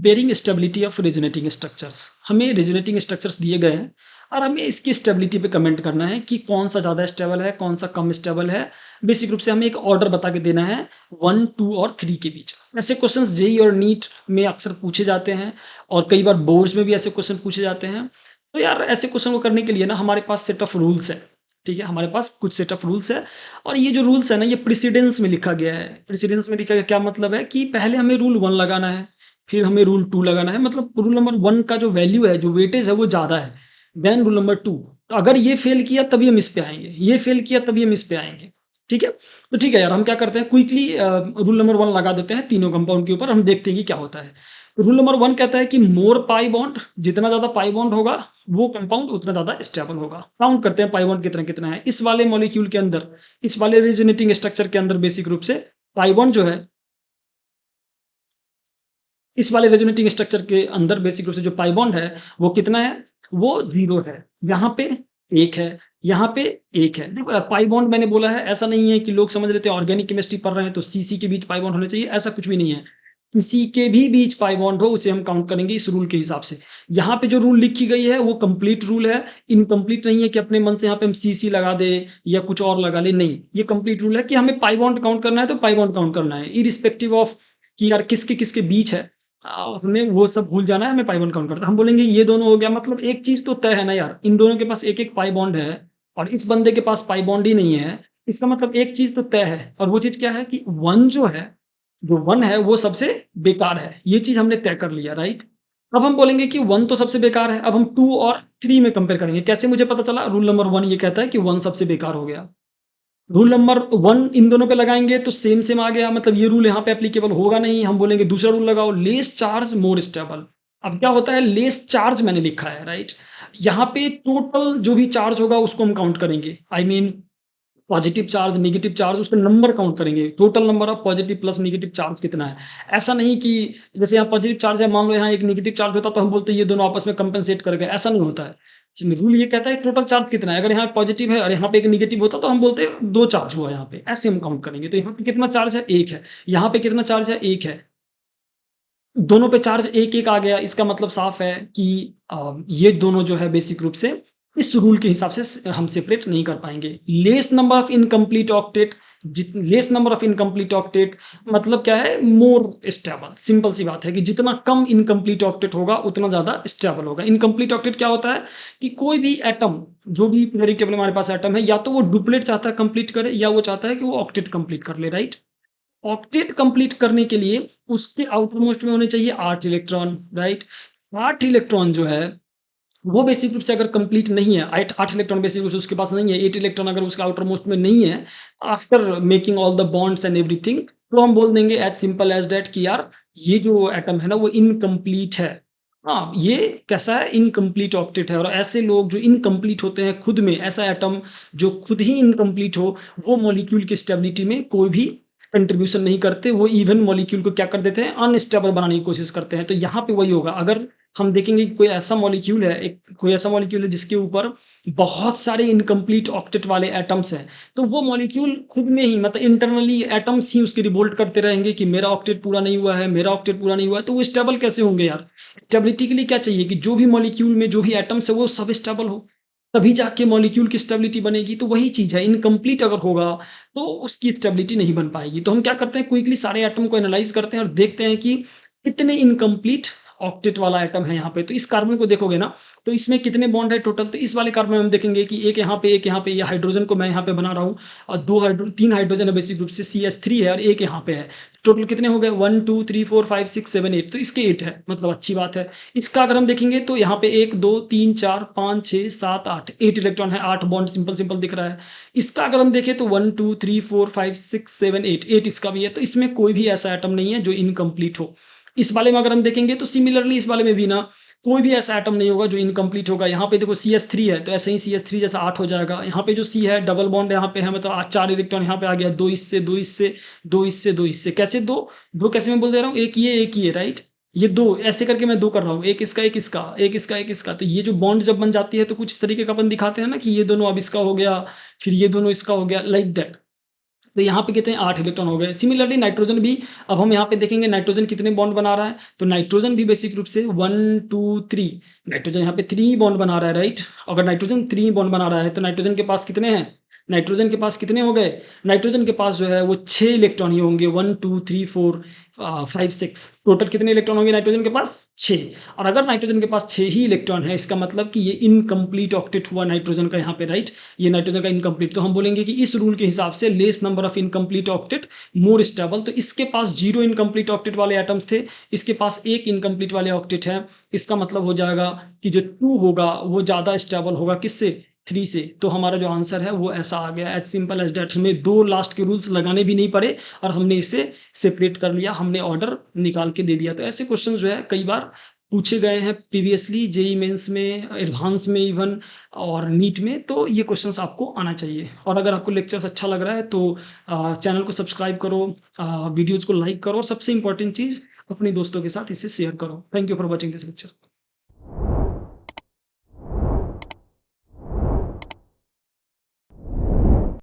Bearing stability of resonating structures. हमें resonating structures दिए गए हैं और हमें इसकी स्टेबिलिटी पे कमेंट करना है कि कौन सा ज़्यादा स्टेबल है, कौन सा कम स्टेबल है। बेसिक रूप से हमें एक ऑर्डर बता के देना है 1, 2 और 3 के बीच। ऐसे क्वेश्चंस जेईई और नीट में अक्सर पूछे जाते हैं और कई बार बोर्ड्स में भी ऐसे क्वेश्चन पूछे जाते हैं। तो यार ऐसे क्वेश्चन को करने के लिए ना हमारे पास सेट ऑफ रूल्स है। ठीक है, हमारे पास कुछ सेट ऑफ रूल्स है और ये जो रूल्स है ना ये प्रेसिडेंस में लिखा गया है। प्रेसिडेंस में लिखा गया क्या मतलब है कि पहले हमें रूल 1 लगाना है, फिर हमें रूल 2 लगाना है। मतलब रूल नंबर 1 का जो वैल्यू है, जो वेटेज है वो ज़्यादा है देन रूल नंबर 2। तो अगर ये फेल किया तभी हम इस पे आएँगे, ये फेल किया तभी हम इस पे आएँगे। ठीक है? तो ठीक है यार, हम क्या करते हैं क्विकली रूल नंबर 1 लगा देते हैं तीनों कंपाउंड के ऊपर, हम देखते हैं कि क्या होता है। रूल नंबर 1 कहता है कि मोर पाई बॉन्ड, जितना ज़्यादा पाई बॉन्ड होगा वो कंपाउंड उतना ज़्यादा स्टेबल होगा। काउंट करते हैं पाई बॉन्ड कितना-कितना है। इस वाले मॉलिक्यूल के अंदर, इस वाले रेजोनेटिंग स्ट्रक्चर के अंदर बेसिक रूप से पाई बॉन्ड जो है, इस वाले रेजोनेटिंग स्ट्रक्चर के अंदर बेसिक रूप से जो पाई बॉन्ड है, वो कितना है? वो 0 है। यहाँ पे 1 है, यहाँ पे 1 है। देखो पाई बॉन्ड मैंने बोला है, ऐसा नहीं है कि लोग समझ लेते हैं ऑर्गेनिक केमिस्ट्री पढ़ रहे हैं तो सी के बीच पाई बॉन्ड होने चाहिए, ऐसा कुछ भी नहीं है। किसी के भी बीच पाई बॉन्ड हो उसे हम काउंट करेंगे इस रूल के हिसाब से। यहाँ पे जो रूल लिखी गई है वो कंप्लीट रूल है, इनकम्प्लीट नहीं है कि अपने मन से यहाँ पे हम सी लगा दें या कुछ और लगा लें, नहीं। ये कंप्लीट रूल है कि हमें पाई बॉन्ड काउंट करना है तो पाई बॉन्ड काउंट करना है, इर्रिस्पेक्टिव ऑफ कि यार किसके-किसके बीच है। हमें वो सब भूल जाना है, हमें पाई बॉन्ड काउंट करना है। हम बोलेंगे ये दोनों हो गया, मतलब एक चीज़ तो तय है ना यार, इन दोनों के पास एक-एक पाई बॉन्ड है और इस बंदे के पास पाई बॉन्ड ही नहीं है। इसका मतलब एक चीज़ तो तय है और वो चीज़ क्या है कि 1 जो है, जो 1 है वो सबसे बेकार है। ये चीज़ हमने तय कर लिया, राइट? अब हम बोलेंगे कि 1 तो सबसे बेकार है, अब हम 2 और 3 में कंपेयर करेंगे। कैसे मुझे पता चला? रूल नंबर 1 ये कहता है कि 1 सबसे बेकार हो गया। रूल नंबर 1 इन दोनों पे लगाएँगे तो सेम आ गया, मतलब ये रूल यहाँ पे एप्लीकेबल होगा नहीं। हम बोलेंगे दूसरा रूल लगाओ, लेस चार्ज मोर स्टेबल। अब क्या होता है, लेस चार्ज मैंने लिखा है, राइट? यहाँ पे टोटल जो भी चार्ज होगा उसको हम काउंट करेंगे। I mean positive charge, negative charge, उसका नंबर काउंट करेंगे। Total number of positive plus negative charge कितना है। ऐसा नहीं कि जैसे यहाँ पॉजिटिव चार्ज है, मान लो यहाँ एक नेगेटिव चार्ज होता तो हम बोलते ये दोनों आपस में कंपेंसेट कर गए, ऐसा नहीं होता है। रूल ये कहता है टोटल चार्ज कितना है। अगर यहाँ पॉजिटिव है और यहाँ पे एक नेगेटिव होता तो हम बोलते 2 चार्ज हुआ यहाँ पे, ऐसे हम काउंट करेंगे। तो यहाँ पे कितना चार्ज है? 1 है। यहाँ पे कितना चार्ज है? 1 है। दोनों पे चार्ज 1-1 आ गया, इसका मतलब साफ है कि ये दोनों जो है बेसिक रूप से इस रूल के हिसाब से हम सेपरेट नहीं कर पाएँगे। Less number of incomplete octet, less number of incomplete octet मतलब क्या है? More stable. सिंपल सी बात है कि जितना कम इनकम्प्लीट ऑक्टेट होगा उतना ज़्यादा स्टेबल होगा। इनकम्प्लीट ऑक्टेट क्या होता है कि कोई भी एटम, जो भी पीरियोडिक टेबल में हमारे पास एटम है, या तो वो डुप्लेट चाहता है कंप्लीट करे या वो चाहता है कि वो ऑक्टेट कंप्लीट कर ले, राइट? ऑक्टेट कंप्लीट करने के लिए उसके आउटर मोस्ट में होने चाहिए 8 इलेक्ट्रॉन, राइट? 8 इलेक्ट्रॉन जो है वो बेसिक रूप से अगर कंप्लीट नहीं है, 8 इलेक्ट्रॉन बेसिक रूप से उसके पास नहीं है, 8 इलेक्ट्रॉन अगर उसके आउटर मोस्ट में नहीं है, after making all the bonds and everything, तो हम बोल देंगे एज़ सिंपल एज़ दैट कि यार ये जो एटम है ना वो इनकम्प्लीट है। हाँ, ये कैसा है? इनकम्प्लीट ऑक्टेट है। और ऐसे लोग जो इनकम्प्लीट होते हैं खुद में, ऐसा एटम जो खुद ही इनकम्प्लीट हो, वो मॉलिक्यूल की स्टेबिलिटी में कोई भी कंट्रीब्यूशन नहीं करते। वो इवन मॉलिक्यूल को क्या कर देते हैं? अनस्टेबल बनाने की कोशिश करते हैं। तो यहाँ पे वही होगा, अगर हम देखेंगे कि कोई ऐसा मॉलिक्यूल है, कोई ऐसा मॉलिक्यूल है जिसके ऊपर बहुत सारे इनकम्प्लीट ऑक्टेट वाले एटम्स हैं, तो वो मॉलिक्यूल खुद में ही, मतलब इंटरनली एटम्स ही उसकी रिवोल्ट करते रहेंगे कि मेरा ऑक्टेट पूरा नहीं हुआ है, मेरा ऑक्टेट पूरा नहीं हुआ है। तो वो स्टेबल कैसे होंगे यार? स्टेबिलिटी के लिए क्या चाहिए कि जो भी मॉलिक्यूल में जो भी एटम्स है वो सब स्टेबल हो, तभी जाके मॉलिक्यूल की स्टेबिलिटी बनेगी। तो वही चीज़ है, इनकम्प्लीट अगर होगा तो उसकी स्टेबिलिटी नहीं बन पाएगी। तो हम क्या करते हैं, क्विकली सारे एटम को एनालाइज़ करते हैं और देखते हैं कि कितने इनकम्प्लीट ऑक्टेट वाला एटम है यहाँ पे। तो इस कार्बन को देखोगे ना, तो इसमें कितने बॉन्ड है टोटल? तो इस वाले कार्बन में हम देखेंगे कि एक यहाँ पे, एक यहाँ पे, ये हाइड्रोजन को मैं यहाँ पे बना रहा हूँ और 3 हाइड्रोजन है बेसिक रूप से, CH3 है और एक यहाँ पे है। टोटल कितने हो गए? 1, 2, 3, 4, 5, 6, 7, 8, तो इसके 8 है, मतलब अच्छी बात है। इसका अगर हम देखेंगे तो यहाँ पे 1, 2, 3, 4, 5, 6, 7, 8, 8 इलेक्ट्रॉन है, 8 बॉन्ड सिंपल दिख रहा है। इसका अगर हम देखें तो 1, 2, 3, 4, 5, 6, 7, 8, 8 इसका भी है। तो इसमें कोई भी ऐसा एटम नहीं है जो इनकम्प्लीट हो। इस वाले में अगर हम देखेंगे तो सिमिलरली इस वाले में भी ना कोई भी ऐसा एटम नहीं होगा जो इनकम्प्लीट होगा। यहाँ पे देखो CH3 है तो ऐसे ही CH3 जैसा 8 हो जाएगा। यहाँ पे जो C है डबल बॉन्ड यहाँ पे है, मतलब 4 इलेक्ट्रॉन यहाँ पे आ गया, 2 इससे, 2 इससे, 2 इससे, 2 इससे। कैसे 2? 2 कैसे मैं बोल दे रहा हूँ? एक ये, राइट? ये 2 ऐसे करके मैं 2 कर रहा हूँ। एक इसका, एक इसका, एक इसका, एक इसका। तो ये जो बॉन्ड जब बन जाती है तो कुछ इस तरीके का अपन दिखाते हैं ना कि ये दोनों अब इसका हो गया, फिर ये दोनों इसका हो गया, लाइक दैट। तो यहाँ पे कितने 8 इलेक्ट्रॉन हो गए। सिमिलरली नाइट्रोजन भी, अब हम यहाँ पे देखेंगे नाइट्रोजन कितने बॉन्ड बना रहा है, तो नाइट्रोजन भी बेसिक रूप से 1 2 3, नाइट्रोजन यहाँ पे 3 बॉन्ड बना रहा है, राइट। अगर नाइट्रोजन 3 बॉन्ड बना रहा है तो नाइट्रोजन के पास कितने हैं, नाइट्रोजन के पास कितने हो गए, नाइट्रोजन के पास जो है वो 6 इलेक्ट्रॉन ही होंगे, 1 2 3 4 5 6, टोटल कितने इलेक्ट्रॉन होंगे नाइट्रोजन के पास 6। और अगर नाइट्रोजन के पास 6 ही इलेक्ट्रॉन है, इसका मतलब कि ये इनकम्प्लीट ऑक्टेट हुआ नाइट्रोजन का यहाँ पे, राइट। ये नाइट्रोजन का इनकम्प्लीट, तो हम बोलेंगे कि इस रूल के हिसाब से less number of incomplete octet more stable. तो इसके पास 0 इनकम्प्लीट ऑक्टेट वाले एटम्स थे, इसके पास 1 इनकम्प्लीट वाले ऑक्टेट है। इसका मतलब हो जाएगा कि जो 2 होगा वो ज़्यादा स्टेबल होगा किससे, 3 से। तो हमारा जो आंसर है वो ऐसा आ गया, एज सिंपल एज डैट। हमें 2 लास्ट के रूल्स लगाने भी नहीं पड़े और हमने इसे सेपरेट कर लिया, हमने ऑर्डर निकाल के दे दिया। तो ऐसे क्वेश्चन जो है कई बार पूछे गए हैं प्रीवियसली, जेई मेंस में, एडवांस में इवन, और नीट में। तो ये क्वेश्चंस आपको आना चाहिए। और अगर आपको लेक्चर्स अच्छा लग रहा है तो चैनल को सब्सक्राइब करो, वीडियोज़ को लाइक करो, और सबसे इंपॉर्टेंट चीज़ अपने दोस्तों के साथ इसे शेयर करो। Thank you for watching this lecture.